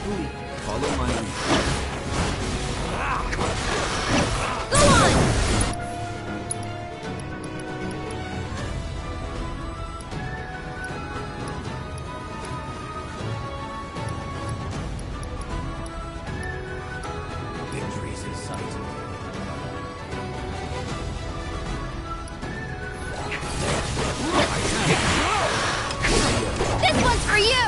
carefully. Follow my lead. Go on! Victory's in sight. This one's for you!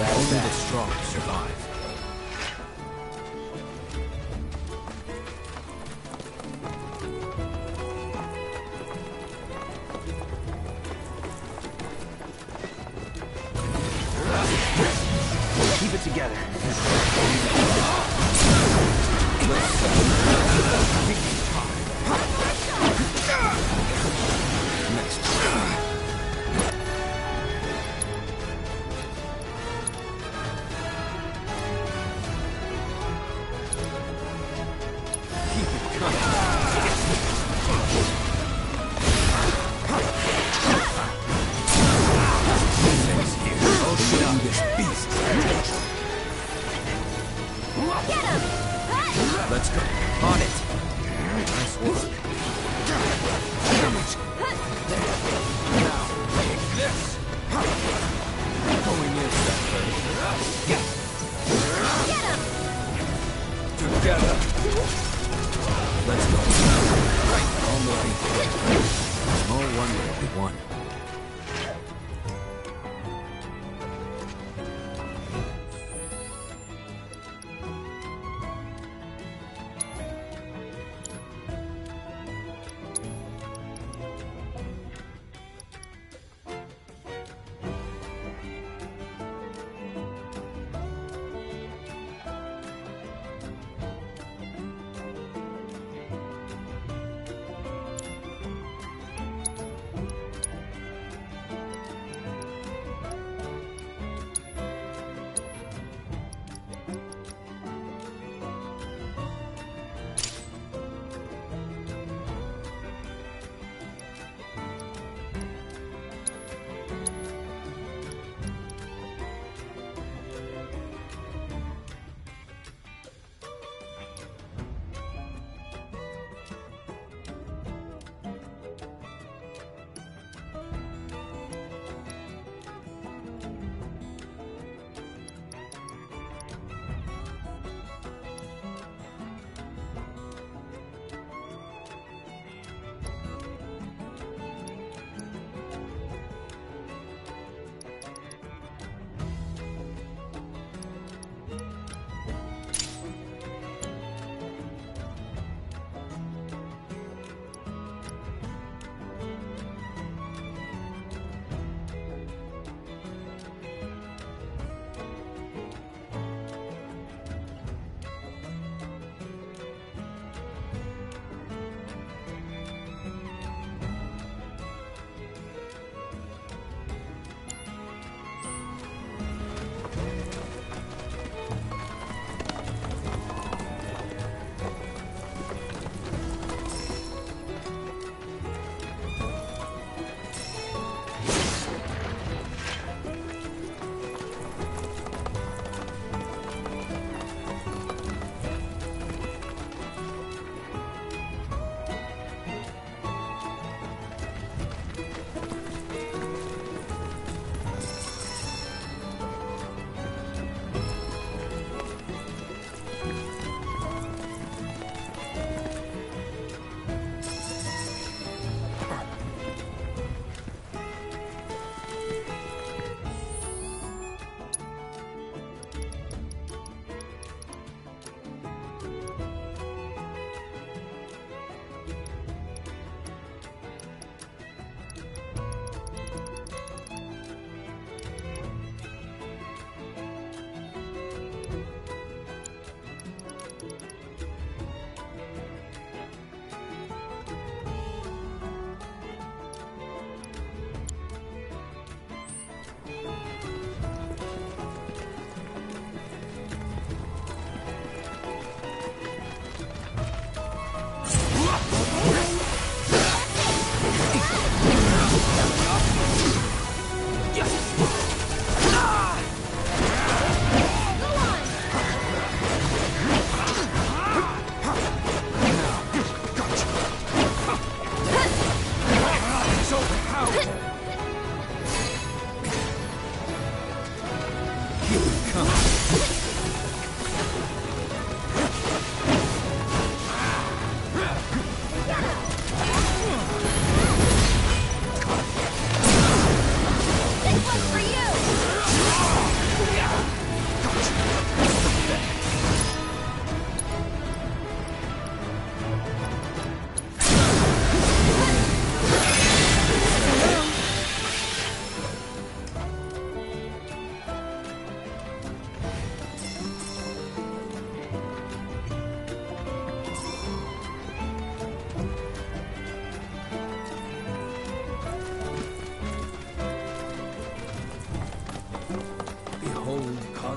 Only the strong survive. Keep it together. Next. Get him! Let's go. On it. Nice work. Now, take this. Going in, Zephyr. Get him! Together. Let's go. Right. On the way. Small wonder we won.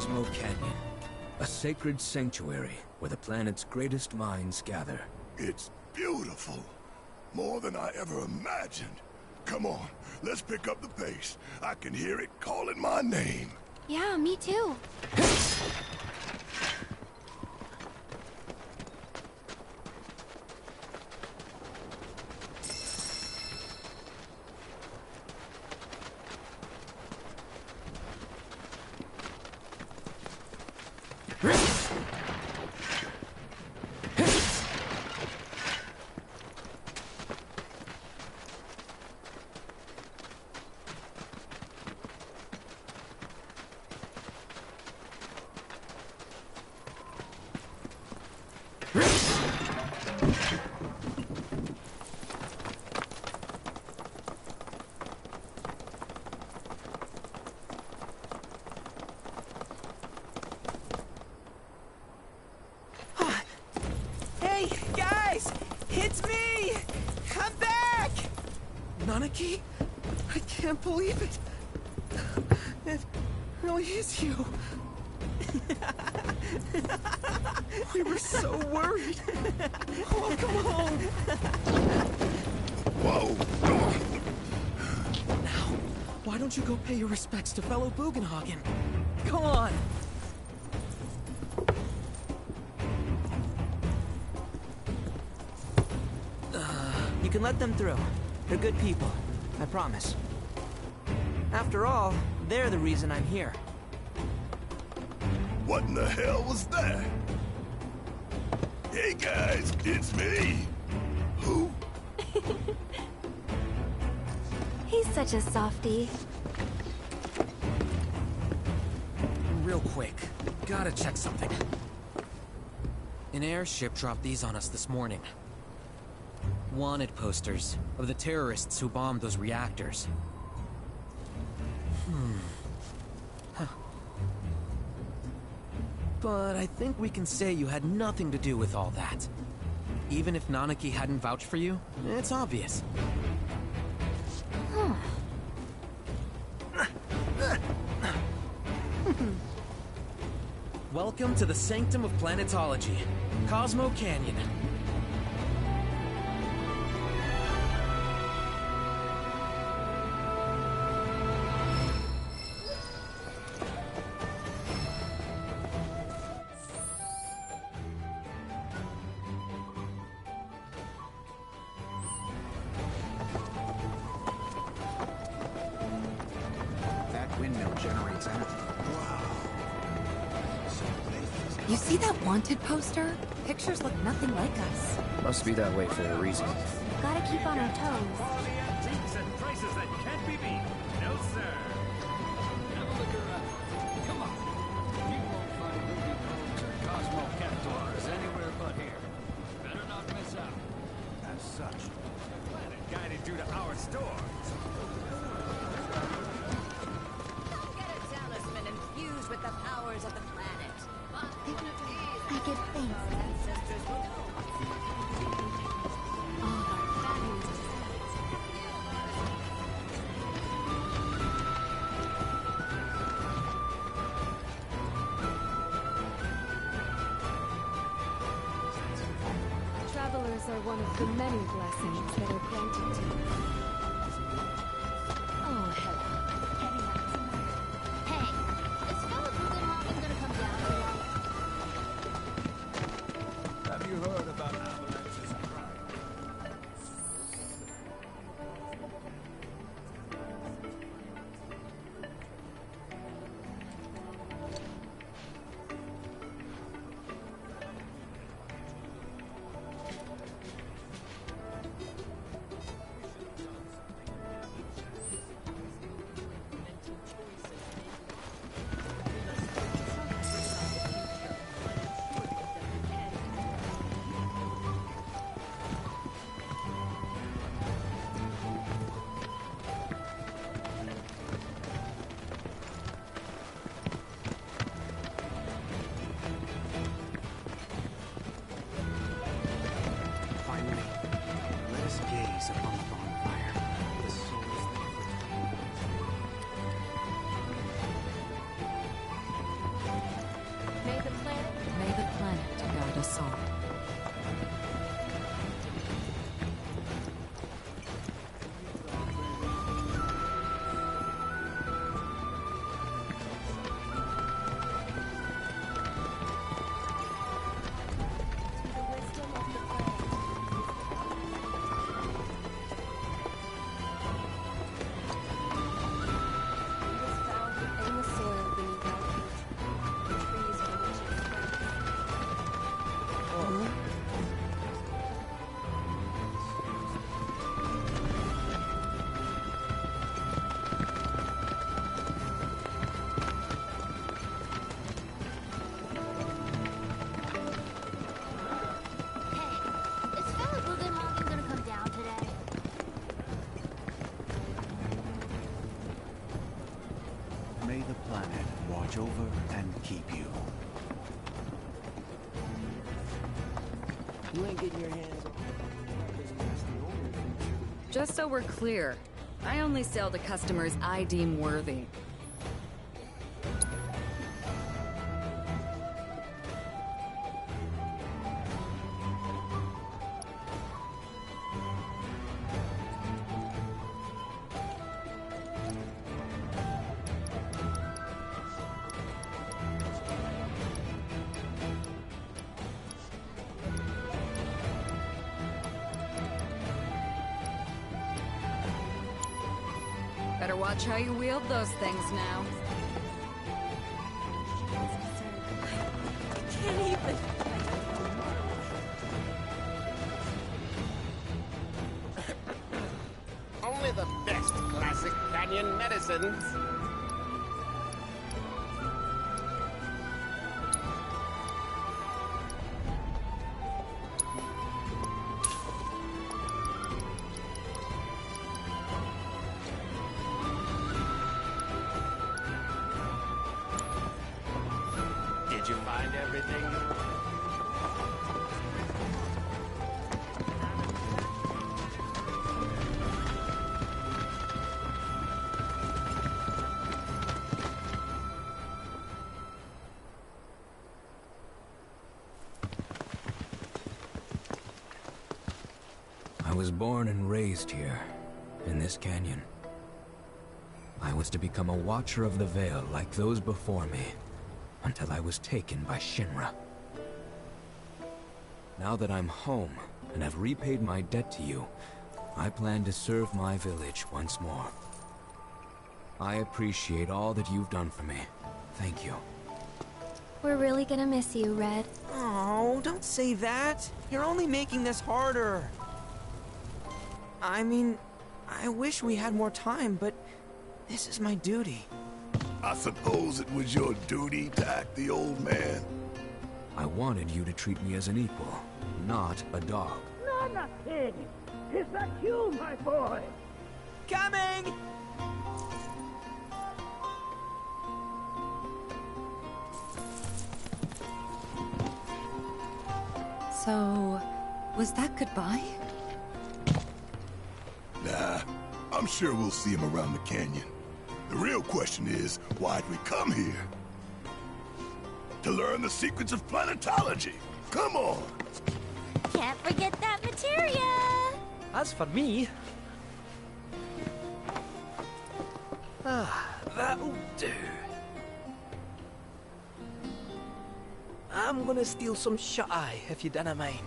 Cosmo Canyon. A sacred sanctuary where the planet's greatest minds gather. It's beautiful. More than I ever imagined. Come on, let's pick up the pace. I can hear it calling my name. Yeah, me too. Hey, guys! It's me! Come back! Nanaki? I can't believe it. It really is you. We were so worried. Welcome home. Whoa! Now, why don't you go pay your respects to fellow Bugenhagen? Go on. You can let them through. They're good people. I promise. After all, they're the reason I'm here. What in the hell was that? Hey guys, it's me. Who? He's such a softie. Real quick, gotta check something. An airship dropped these on us this morning. Wanted posters of the terrorists who bombed those reactors. Huh. But I think we can say you had nothing to do with all that. Even if Nanaki hadn't vouched for you, it's obvious. Welcome to the sanctum of planetology, Cosmo Canyon. That windmill generates energy. You see that wanted poster? Pictures look nothing like us. Must be that way for a reason. Gotta keep on our toes. Quality antiques and prices that can't be beat. No, sir. Have a look around. Come on. You won't find movie codes or Cosmo Captors anywhere but here. Better not miss out. As such, Planet guided you to our store. Get a talisman infused with the powers of the planet. I get thanks. Ancestors will know. All of our values. Travelers are one of the many blessings that are granted to us. Oh, hello. Hey, is Fellow Bugenhagen gonna come down tonight? Have you heard about avalanches of crime? May the planet guide us all. May the planet watch over and keep you. You ain't getting your hands on Just so we're clear, I only sell to customers I deem worthy. Better watch how you wield those things now. Can't even. Only the best classic canyon medicines. Did you find everything you wanted? I was born and raised here, in this canyon. I was to become a watcher of the Veil like those before me, until I was taken by Shinra. Now that I'm home, and have repaid my debt to you, I plan to serve my village once more. I appreciate all that you've done for me. Thank you. We're really gonna miss you, Red. Oh, don't say that. You're only making this harder. I mean, I wish we had more time, but this is my duty. I suppose it was your duty to act the old man. I wanted you to treat me as an equal, not a dog. Not a pig. Is that you, my boy? Coming! So, was that goodbye? Nah, I'm sure we'll see him around the canyon. The real question is, why'd we come here? To learn the secrets of planetology. Come on! Can't forget that materia! As for me... that'll do. I'm gonna steal some shut-eye, if you don't mind.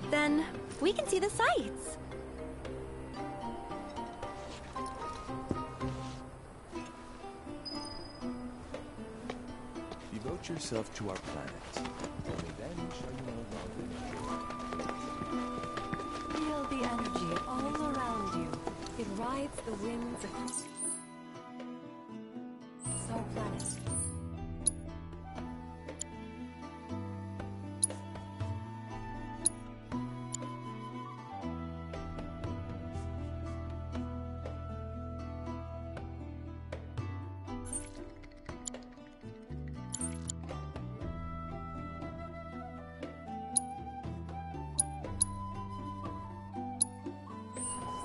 Then, we can see the sights. Devote yourself to our planet. Only then shall you no longer endure. Feel the energy all around you. It rides the winds across our planet.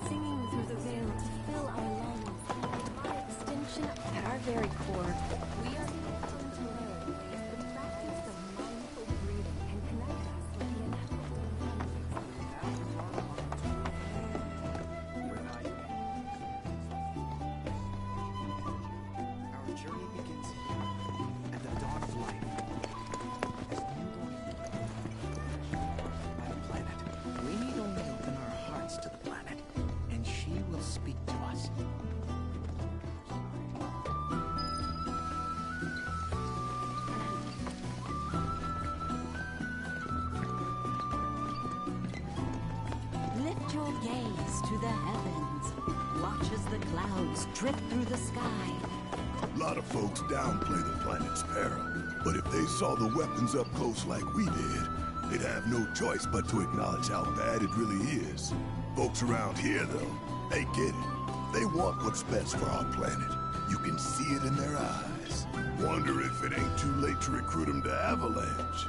Singing through the veil to fill our lungs. By extension, at our very core, we are gaze to the heavens. Watch as the clouds drift through the sky. A lot of folks downplay the planet's peril, but if they saw the weapons up close like we did, they'd have no choice but to acknowledge how bad it really is. Folks around here, though, they get it. They want what's best for our planet. You can see it in their eyes. Wonder if it ain't too late to recruit them to Avalanche.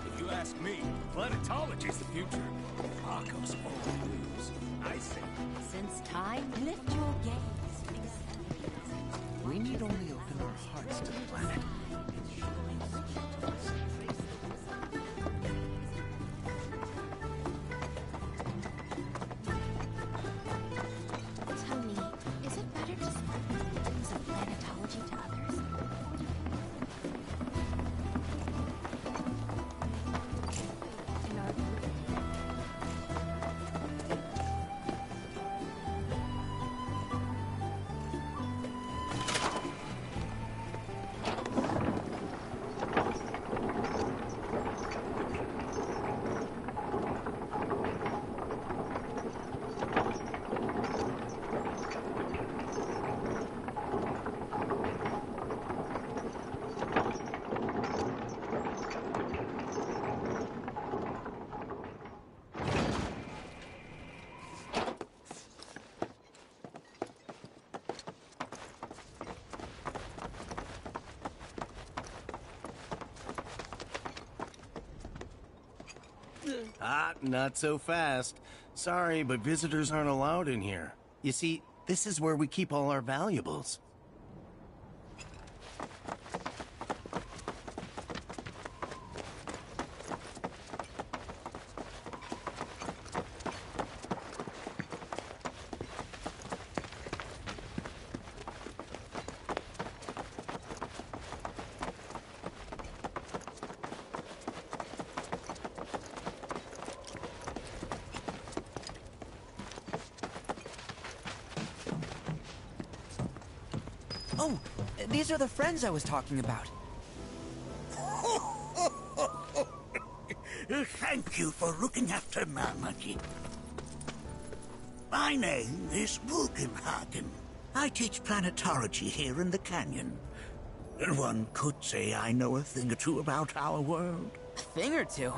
If you ask me, planetology's the future. Rocco's only lose. I say. Since time, lift your gaze to the heavens. We need only open our hearts to the planet. Tell me, is it better to spread the teachings of planetology to others? In our group. Not so fast. Sorry, but visitors aren't allowed in here. You see, this is where we keep all our valuables. Oh, these are the friends I was talking about. Thank you for looking after Namaki. My name is Vulcanhagen. I teach planetology here in the canyon. One could say I know a thing or two about our world. A thing or two?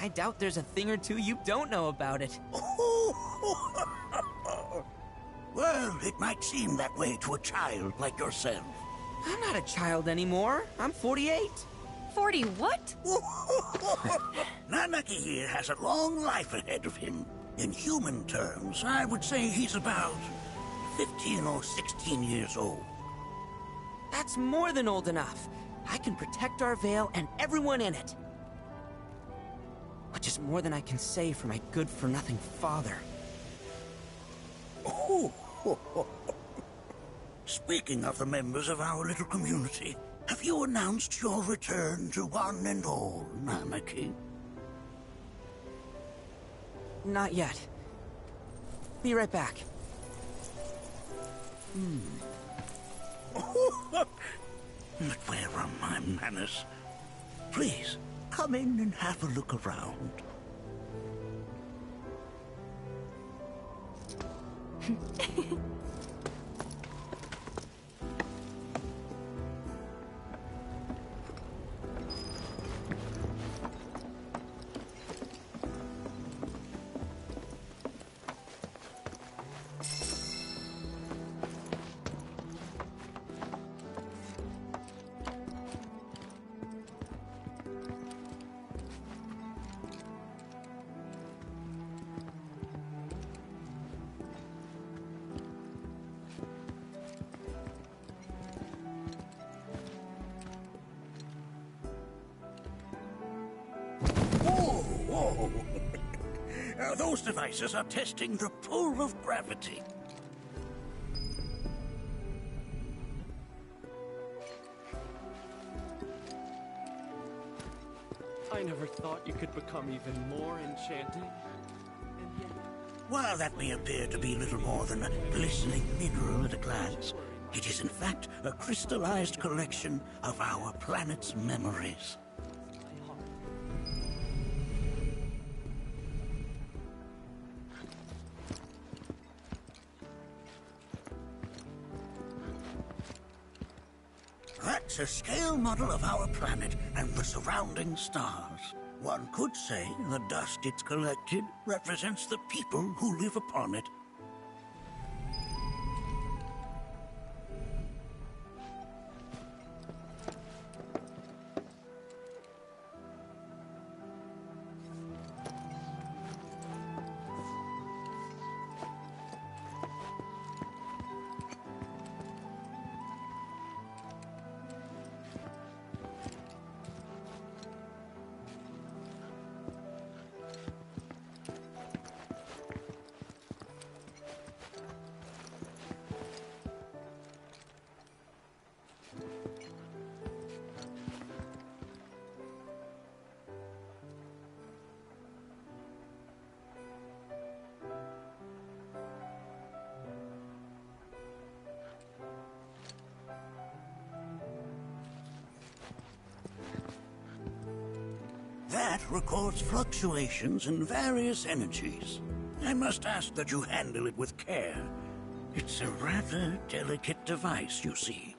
I doubt there's a thing or two you don't know about it. Well, it might seem that way to a child like yourself. I'm not a child anymore. I'm 48. 40 what? Nanaki here has a long life ahead of him. In human terms, I would say he's about 15 or 16 years old. That's more than old enough. I can protect our Vale and everyone in it. Which is more than I can say for my good-for-nothing father. Speaking of the members of our little community, have you announced your return to one and all, Namaki? Not yet. Be right back. But where are my manners? Please, come in and have a look around. Whoa! Those devices are testing the pull of gravity. I never thought you could become even more enchanting. And yet... While that may appear to be little more than a glistening mineral at a glance, it is in fact a crystallized collection of our planet's memories. That's a scale model of our planet and the surrounding stars. One could say the dust it's collected represents the people who live upon it. That records fluctuations in various energies. I must ask that you handle it with care. It's a rather delicate device, you see.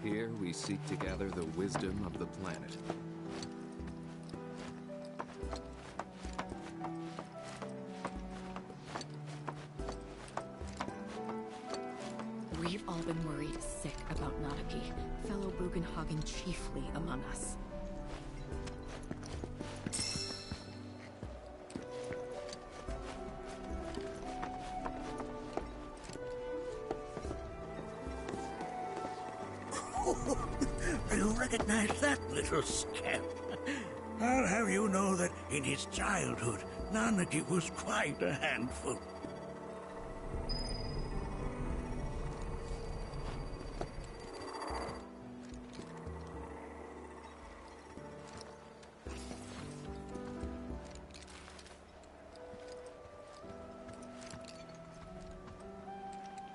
Here we seek to gather the wisdom of the planet. We've all been worried sick about Nanaki, fellow Bugenhagen chiefly among us. Do you recognize that little scamp? I'll have you know that in his childhood, Nanaki was quite a handful.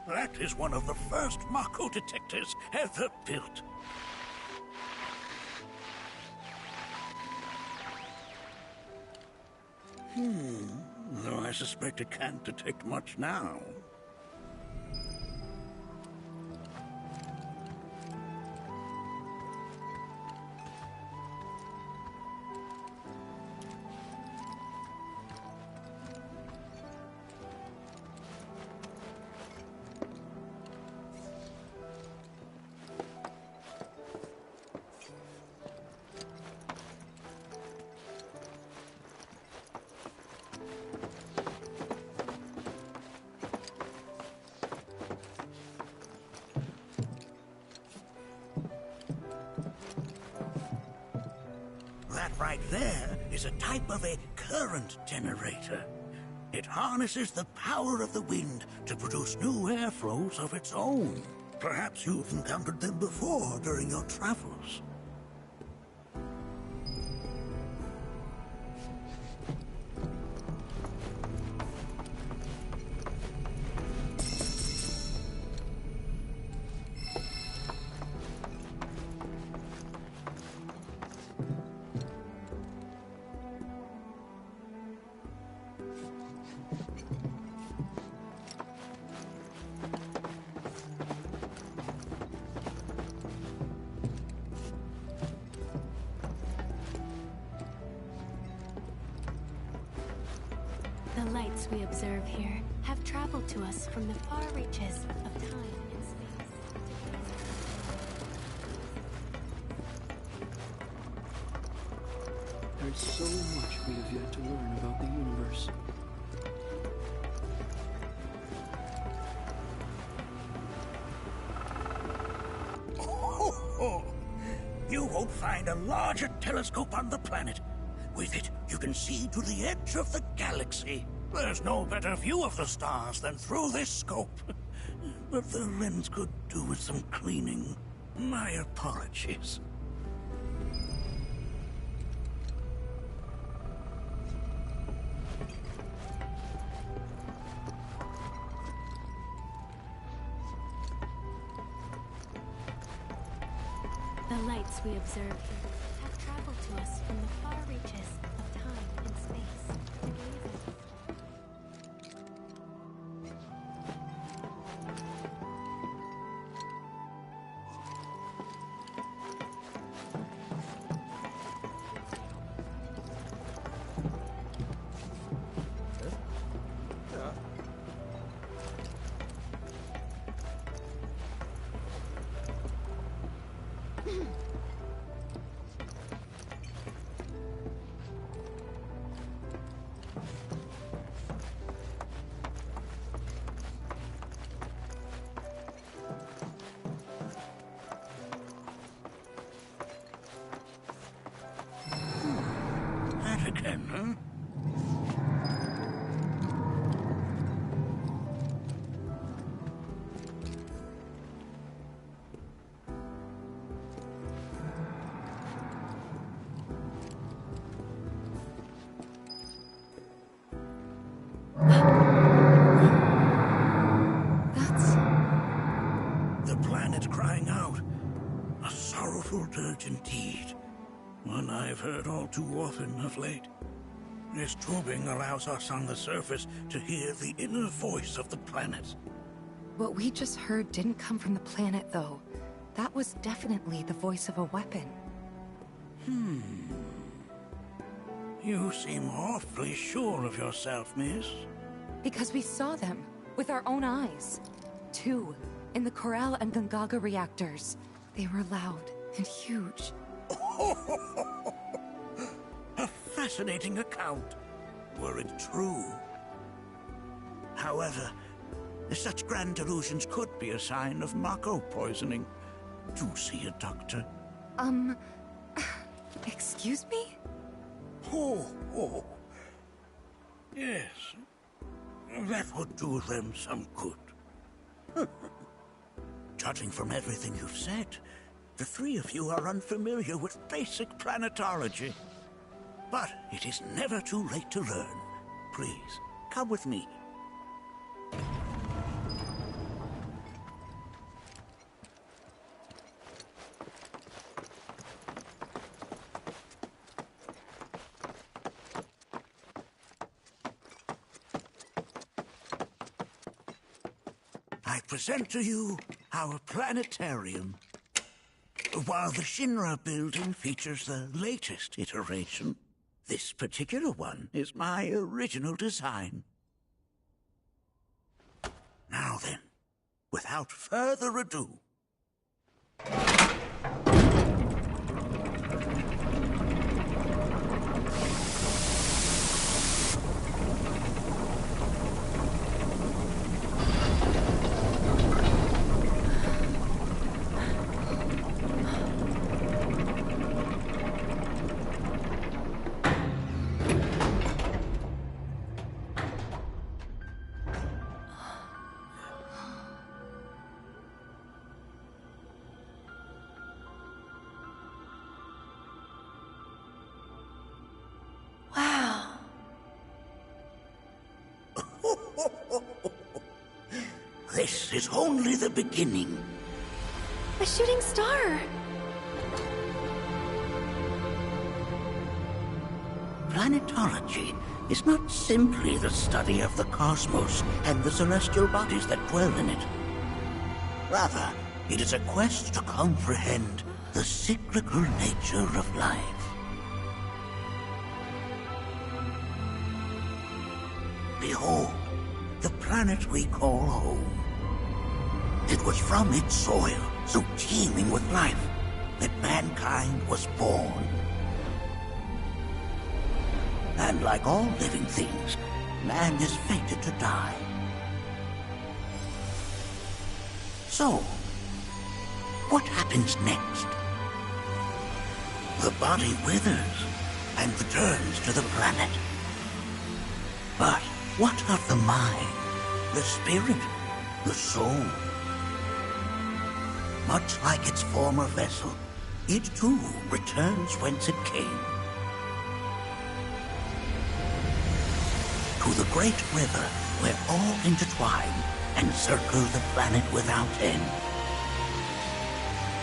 That is one of the first Mako detectors ever built. Though I suspect it can't detect much now. That right there is a type of a current generator. It harnesses the power of the wind to produce new airflows of its own. Perhaps you've encountered them before during your travels. The lights we observe here have traveled to us from the far reaches of time and space. There's so much we have yet to learn about the universe. You won't find a larger telescope on the planet. With it, you can see to the edge of the galaxy. There's no better view of the stars than through this scope. But the lens could do with some cleaning. My apologies. The lights we observe here have traveled to us from the far reaches of time and space to gaze at. That again, huh? The planet crying out. A sorrowful dirge indeed. One I've heard all too often of late. This tubing allows us on the surface to hear the inner voice of the planet. What we just heard didn't come from the planet, though. That was definitely the voice of a weapon. You seem awfully sure of yourself, miss. Because we saw them, with our own eyes. 2, in the Corral and Gungaga reactors. They were loud and huge. A fascinating account, were it true. However, such grand delusions could be a sign of Mako poisoning. Do see a doctor. Excuse me? Oh. Yes. That would do them some good. Judging from everything you've said, the three of you are unfamiliar with basic planetology. But it is never too late to learn. Please, come with me. I present to you our planetarium. While the Shinra building features the latest iteration, this particular one is my original design. Now then, without further ado, this is only the beginning. A shooting star! Planetology is not simply the study of the cosmos and the celestial bodies that dwell in it. Rather, it is a quest to comprehend the cyclical nature of life. Behold, the planet we call home. It was from its soil, so teeming with life, that mankind was born. And like all living things, man is fated to die. So, what happens next? The body withers and returns to the planet. But what of the mind, the spirit, the soul? Much like its former vessel, it too returns whence it came. To the great river where all intertwine and circle the planet without end.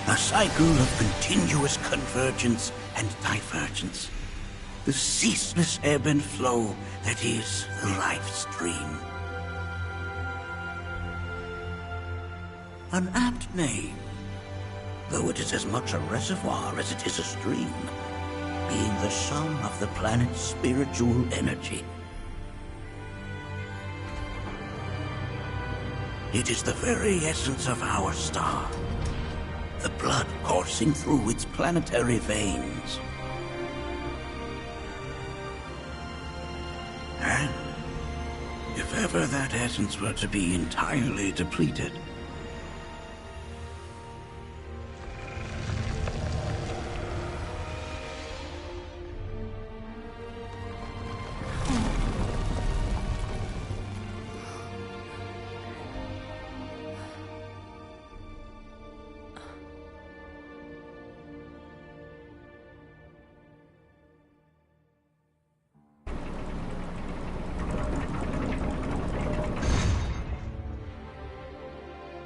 A cycle of continuous convergence and divergence. The ceaseless ebb and flow that is the life stream. An apt name, though it is as much a reservoir as it is a stream, being the sum of the planet's spiritual energy. It is the very essence of our star, the blood coursing through its planetary veins. And if ever that essence were to be entirely depleted,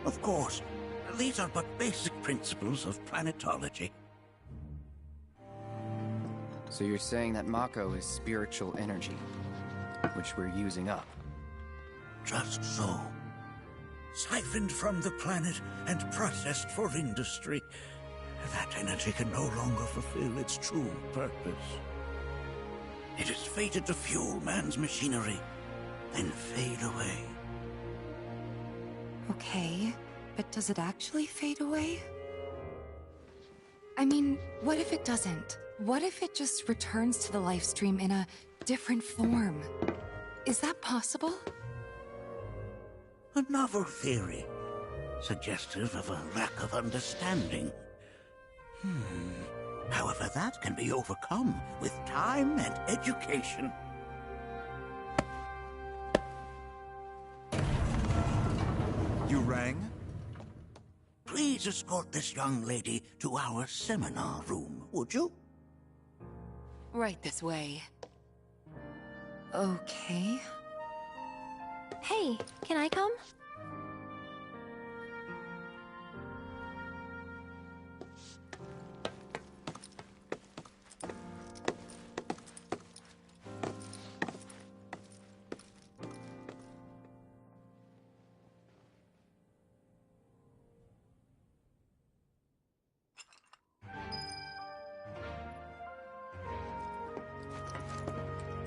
of course, these are but basic principles of planetology. So you're saying that Mako is spiritual energy, which we're using up? Just so. Siphoned from the planet and processed for industry, that energy can no longer fulfill its true purpose. It is fated to fuel man's machinery, then fade away. Okay, but does it actually fade away? I mean, what if it doesn't? What if it just returns to the life stream in a different form? Is that possible? A novel theory, suggestive of a lack of understanding. However, that can be overcome with time and education. You rang? Please escort this young lady to our seminar room, would you? Right this way. Okay. Hey, can I come?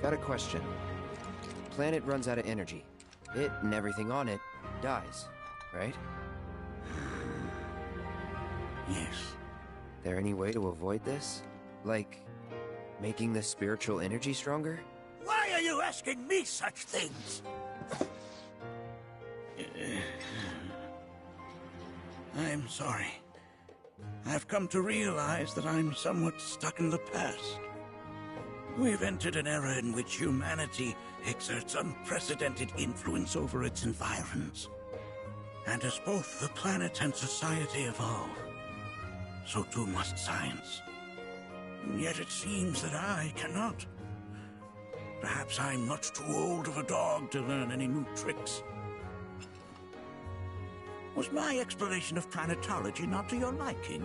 Got a question. Planet runs out of energy. It and everything on it dies, right? Yes. There any way to avoid this? Like, making the spiritual energy stronger? Why are you asking me such things? I'm sorry. I've come to realize that I'm somewhat stuck in the past. We've entered an era in which humanity exerts unprecedented influence over its environs. And as both the planet and society evolve, so too must science. And yet it seems that I cannot. Perhaps I'm much too old of a dog to learn any new tricks. Was my explanation of planetology not to your liking?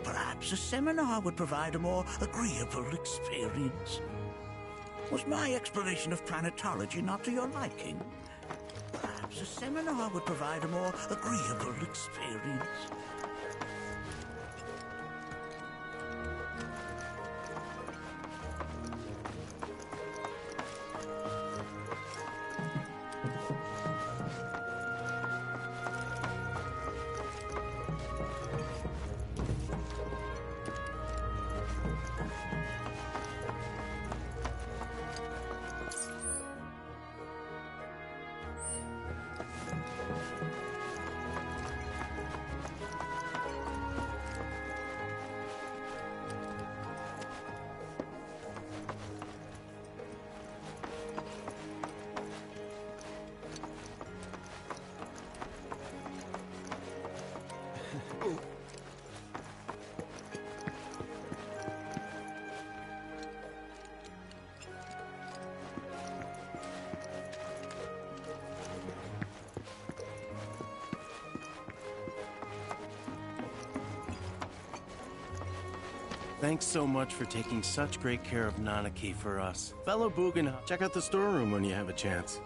Perhaps a seminar would provide a more agreeable experience. Was my explanation of planetology not to your liking? Perhaps a seminar would provide a more agreeable experience. Thanks so much for taking such great care of Nanaki for us. Fellow Bugenhawk, check out the storeroom when you have a chance.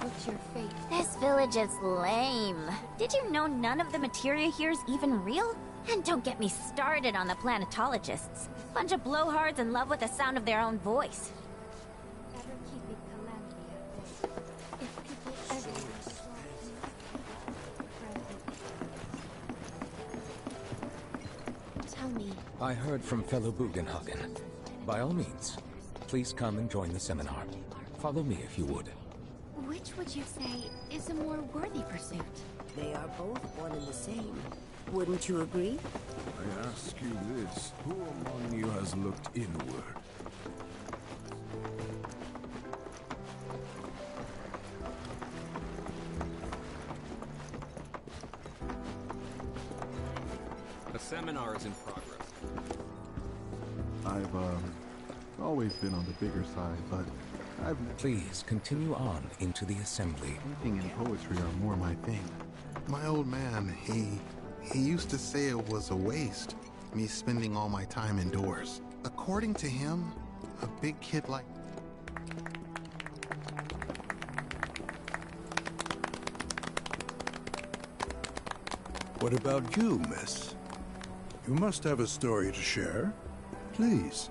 What's your fate? This village is lame. Did you know none of the materia here is even real? And don't get me started on the planetologists. Bunch of blowhards in love with the sound of their own voice. Better keeping calamity at bay. If people ever tell me. I heard from fellow Bugenhagen. By all means, please come and join the seminar. Follow me if you would. Which would you say is a more worthy pursuit? They are both one and the same. Wouldn't you agree? I ask you this, who among you has looked inward? A seminar is in progress. I've always been on the bigger side, but Please continue on into the assembly. Painting and poetry are more my thing. My old man, he He used to say it was a waste, me spending all my time indoors. According to him, a big kid like... What about you, miss? You must have a story to share. Please.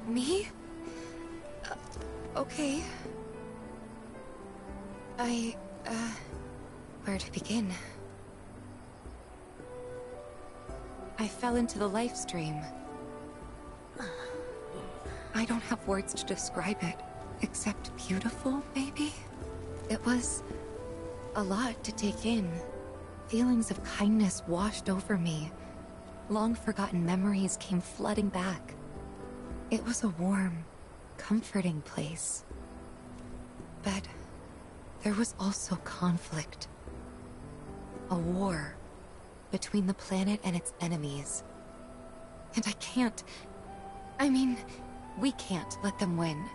Me? Okay. Where to begin? I fell into the life stream. I don't have words to describe it, except beautiful, maybe? It was a lot to take in. Feelings of kindness washed over me. Long-forgotten memories came flooding back. It was a warm, comforting place. But there was also conflict. A war between the planet and its enemies. And we can't let them win.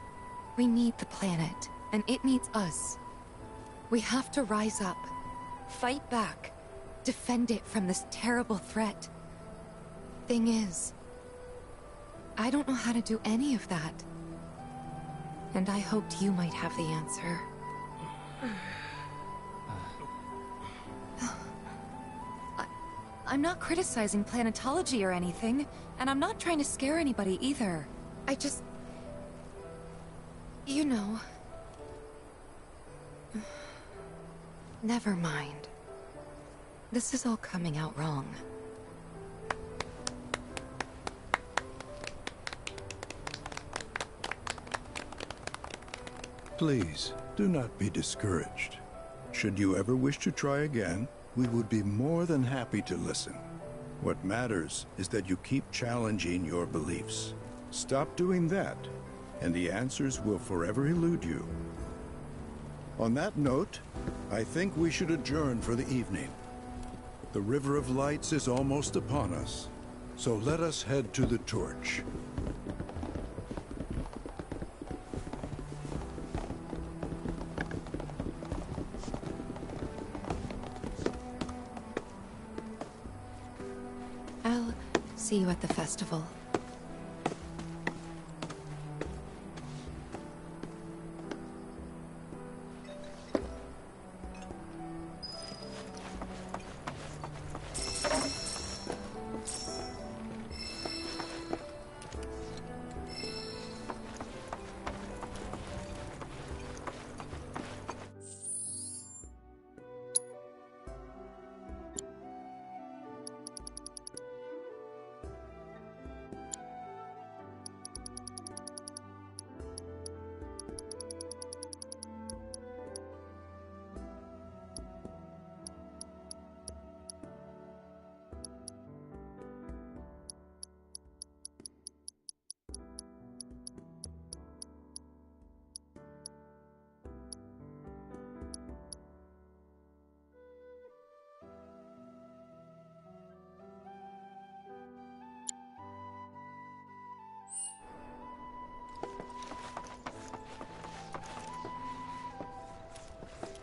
We need the planet, and it needs us. We have to rise up, fight back, defend it from this terrible threat. Thing is, I don't know how to do any of that. And I hoped you might have the answer. I'm not criticizing planetology or anything, and I'm not trying to scare anybody either. I just... You know... Never mind. This is all coming out wrong. Please, do not be discouraged. Should you ever wish to try again, we would be more than happy to listen. What matters is that you keep challenging your beliefs. Stop doing that, and the answers will forever elude you. On that note, I think we should adjourn for the evening. The River of Lights is almost upon us, so let us head to the torch. I'll see you at the festival.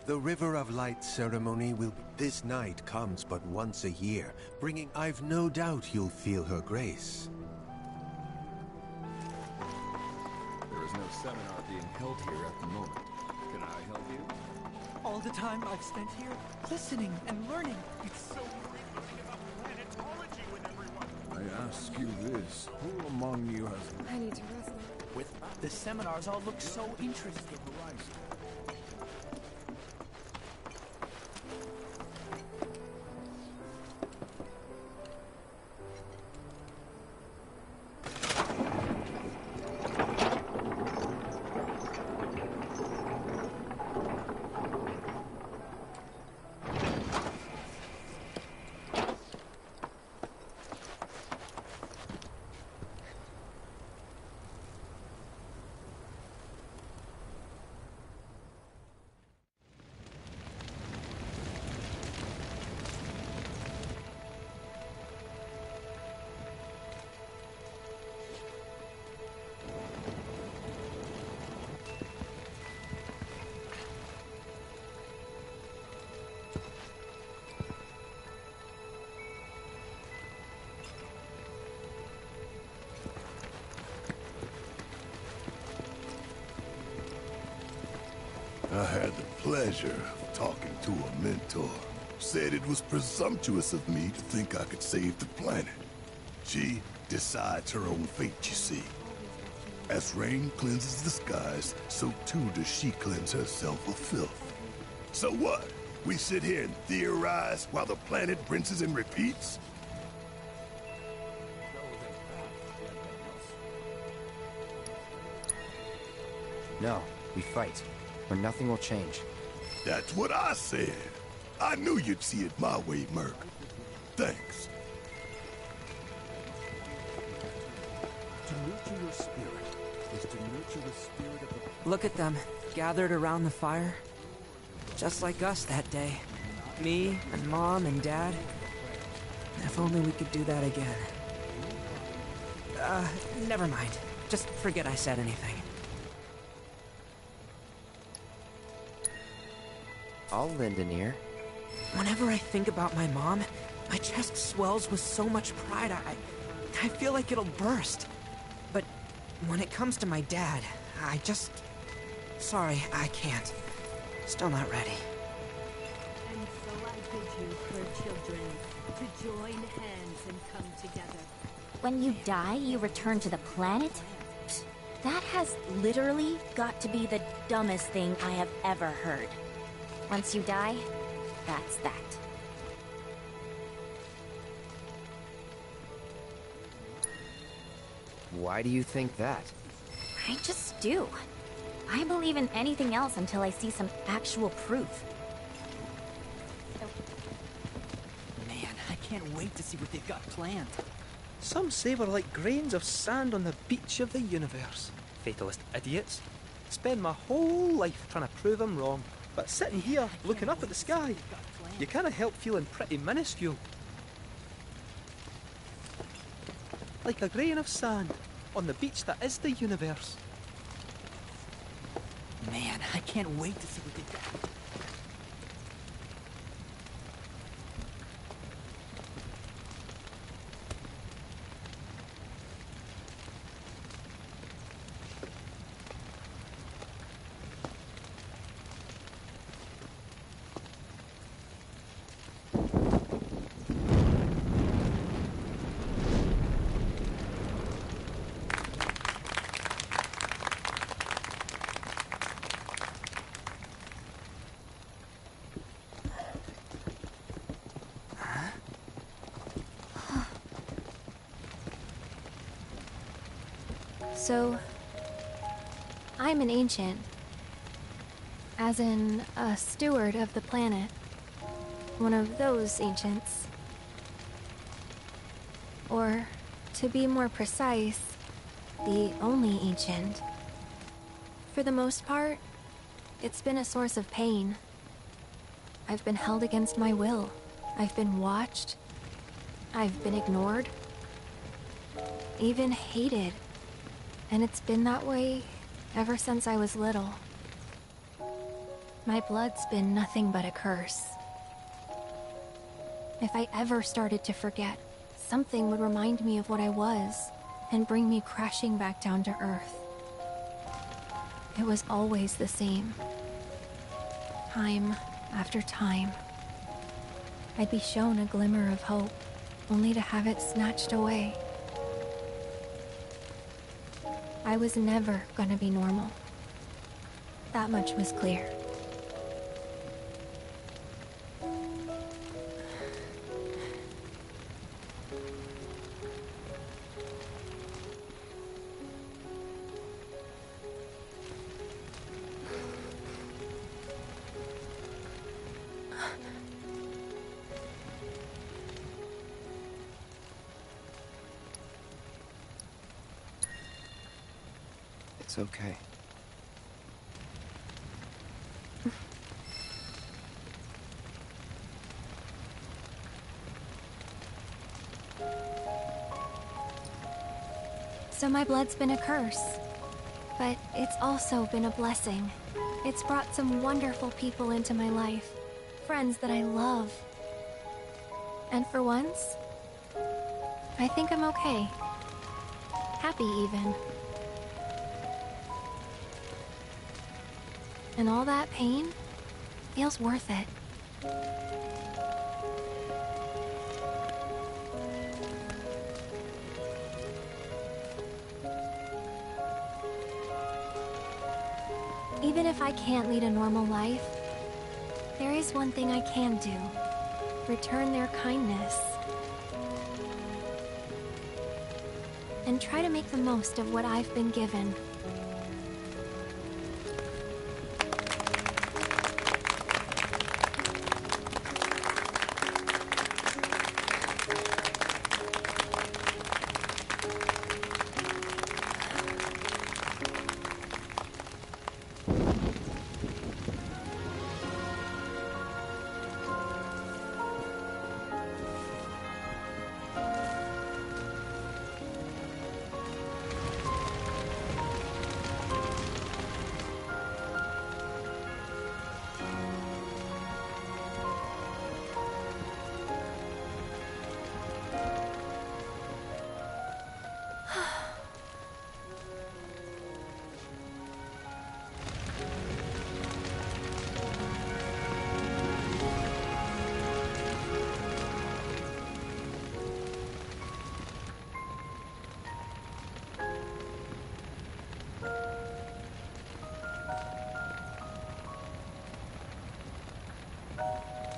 The River of Light ceremony will... This night comes but once a year, bringing... I've no doubt you'll feel her grace. There is no seminar being held here at the moment. Can I help you? All the time I've spent here, listening and learning. It's so great learning about planetology with everyone. I ask you this, who among you has... I need to rest. With the seminars all look so interesting. I had the pleasure of talking to a mentor. Said it was presumptuous of me to think I could save the planet. She decides her own fate, you see. As rain cleanses the skies, so too does she cleanse herself of filth. So what? We sit here and theorize while the planet rinses and repeats? No, we fight, or nothing will change. That's what I said. I knew you'd see it my way, Merc. Thanks. To nurture your spirit is to nurture the spirit of the... Look at them, gathered around the fire. Just like us that day. Me, and Mom, and Dad. If only we could do that again. Never mind. Just forget I said anything. I'll lend an ear. Whenever I think about my mom, my chest swells with so much pride, I feel like it'll burst. But when it comes to my dad, I just... Sorry, I can't. Still not ready. And so I bid you, her children, to join hands and come together. When you die, you return to the planet? That has literally got to be the dumbest thing I have ever heard. Once you die, that's that. Why do you think that? I just do. I believe in anything else until I see some actual proof. Man, I can't wait to see what they've got planned. Some say we're like grains of sand on the beach of the universe. Fatalist idiots. Spend my whole life trying to prove them wrong. But sitting here, looking up at the sky, you can't help feeling pretty minuscule. Like a grain of sand on the beach that is the universe. Man, I can't wait to see what they got. So, I'm an ancient. As in, a steward of the planet. One of those ancients. Or, to be more precise, the only ancient. For the most part, it's been a source of pain. I've been held against my will. I've been watched. I've been ignored. Even hated. And it's been that way ever since I was little. My blood's been nothing but a curse. If I ever started to forget, something would remind me of what I was and bring me crashing back down to Earth. It was always the same. Time after time. I'd be shown a glimmer of hope, only to have it snatched away. I was never gonna be normal. That much was clear. It's okay. So my blood's been a curse. But it's also been a blessing. It's brought some wonderful people into my life. Friends that I love. And for once, I think I'm okay. Happy even. And all that pain feels worth it. Even if I can't lead a normal life, there is one thing I can do. Return their kindness. And try to make the most of what I've been given.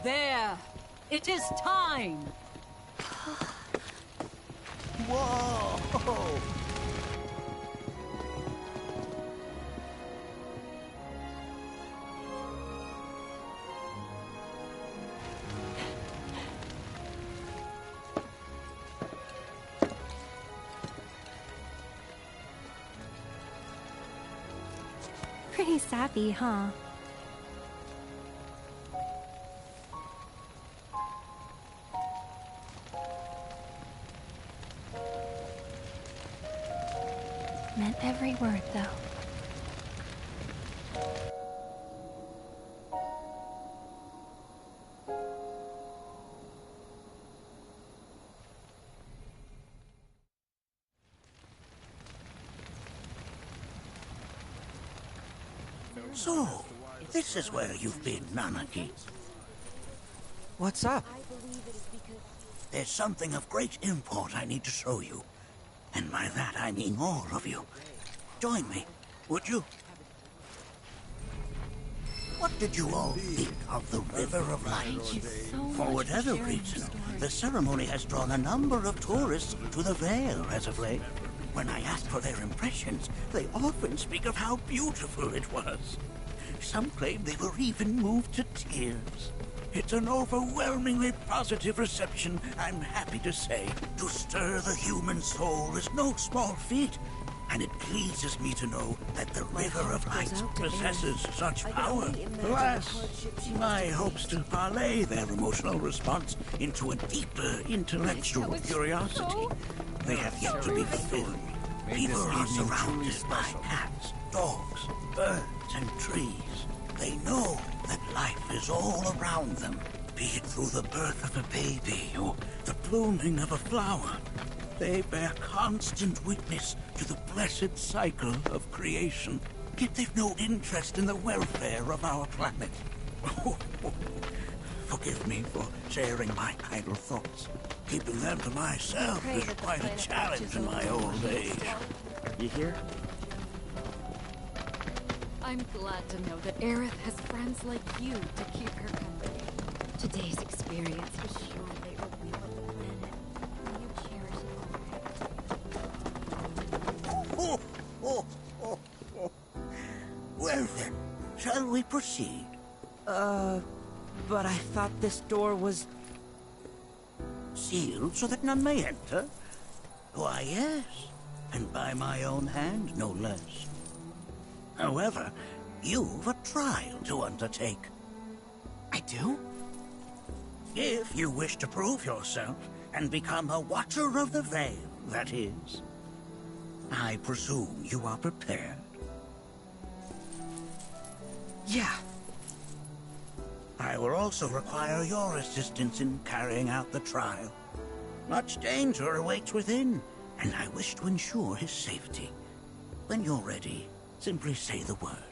There! It is time! Whoa! Pretty sappy, huh? Meant every word, though. So, this is where you've been, Nanaki. What's up? There's something of great import I need to show you. And by that I mean all of you. Join me, would you? What did you all think of the River of Light? For whatever reason, the ceremony has drawn a number of tourists to the Vale as of late. When I ask for their impressions, they often speak of how beautiful it was. Some claim they were even moved to tears. It's an overwhelmingly positive reception, I'm happy to say. To stir the human soul is no small feat, and it pleases me to know that the River of Light possesses such power. Alas, my hopes to parlay their emotional response into a deeper intellectual curiosity, they have yet to be fulfilled. People are surrounded by cats, dogs, birds, and trees. They know that life is all around them, be it through the birth of a baby or the blooming of a flower. They bear constant witness to the blessed cycle of creation, yet they've no interest in the welfare of our planet. Forgive me for sharing my idle thoughts. Keeping them to myself is quite a challenge in my old age. You hear? I'm glad to know that Aerith has friends like you to keep her company. Today's experience has shown they are real on the planet. Will you cherish it? Well then, shall we proceed? But I thought this door was... Sealed so that none may enter? Why, yes. And by my own hand, no less. However, you've a trial to undertake. I do? If you wish to prove yourself and become a Watcher of the Vale, that is. I presume you are prepared. Yeah. I will also require your assistance in carrying out the trial. Much danger awaits within, and I wish to ensure his safety. When you're ready, simply say the word.